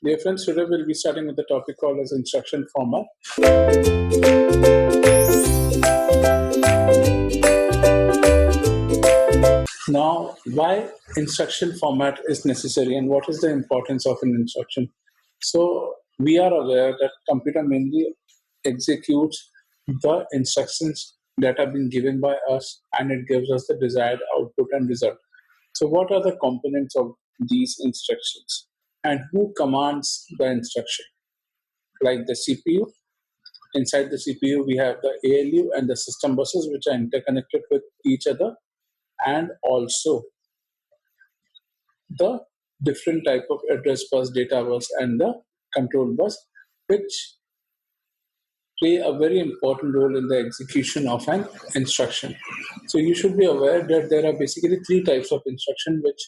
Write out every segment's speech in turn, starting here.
Dear friends, today we'll be starting with the topic called as instruction format. Now, why instruction format is necessary and what is the importance of an instruction? So, we are aware that computer mainly executes the instructions that have been given by us and it gives us the desired output and result. So, what are the components of these instructions and who commands the instruction? Like the CPU, inside the CPU, we have the ALU and the system buses which are interconnected with each other, and also the different type of address bus, data bus, and the control bus, which play a very important role in the execution of an instruction. So you should be aware that there are basically three types of instruction which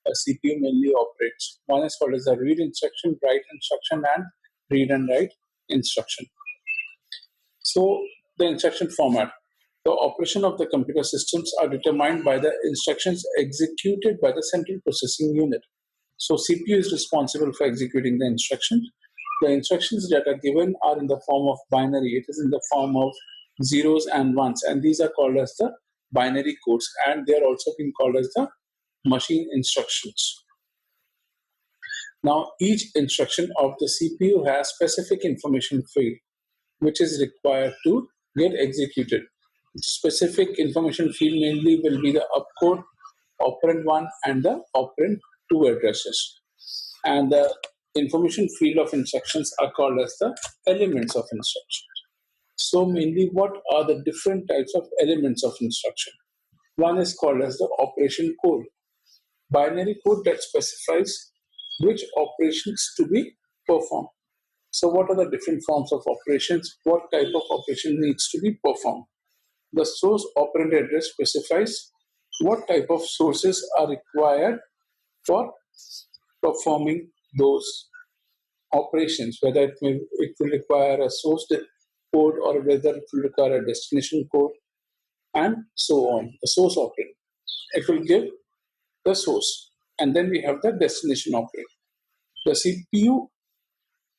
a CPU mainly operates. One is called as the read instruction, write instruction, and read and write instruction. So the instruction format. The operation of the computer systems are determined by the instructions executed by the central processing unit. So CPU is responsible for executing the instructions. The instructions that are given are in the form of binary. It is in the form of zeros and ones, and these are called as the binary codes, and they are also being called as the machine instructions. Now, each instruction of the CPU has specific information field, which is required to get executed. Specific information field mainly will be the opcode, operand 1, and the operand 2 addresses. And the information field of instructions are called as the elements of instruction. So mainly what are the different types of elements of instruction? One is called as the operation code. Binary code that specifies which operations to be performed. So what are the different forms of operations? What type of operation needs to be performed? The source operand address specifies what type of sources are required for performing those operations, whether it will require a source code or whether it will require a destination code, and so on. The source operand, it will give the source, and then we have the destination operand. The CPU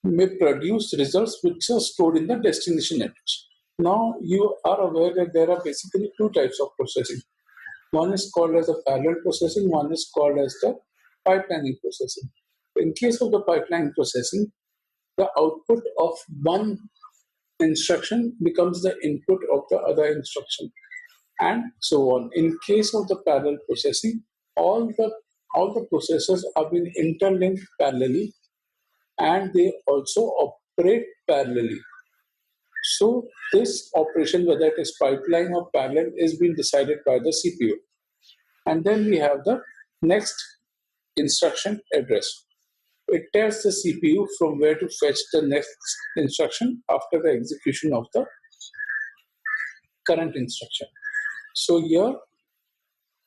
may produce results which are stored in the destination address. Now you are aware that there are basically two types of processing. One is called as the parallel processing, one is called as the pipelining processing. In case of the pipeline processing, the output of one instruction becomes the input of the other instruction, and so on. In case of the parallel processing, all the processors are being interlinked parallelly, and they also operate parallelly. So this operation, whether it is pipeline or parallel, is being decided by the CPU. And then we have the next instruction address. It tells the CPU from where to fetch the next instruction after the execution of the current instruction. So here,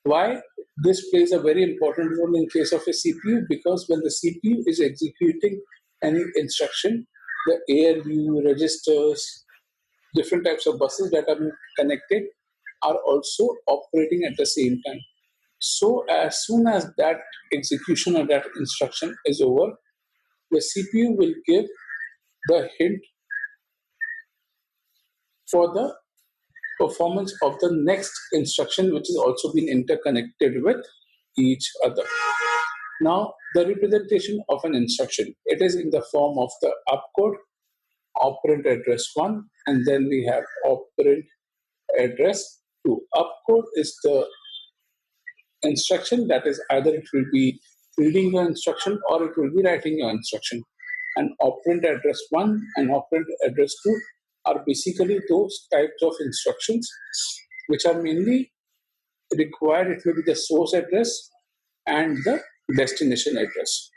why this plays a very important role in case of a CPU? Because when the CPU is executing any instruction, the ALU, registers, different types of buses that are connected are also operating at the same time. So as soon as that execution of that instruction is over, the CPU will give the hint for the performance of the next instruction, which is also being interconnected with each other. Now, the representation of an instruction, it is in the form of the opcode, operand address 1, and then we have operand address 2. Opcode is the instruction that is either it will be reading your instruction or it will be writing your instruction. And operand address 1 and operand address 2 are basically those types of instructions which are mainly required. It will be the source address and the destination address.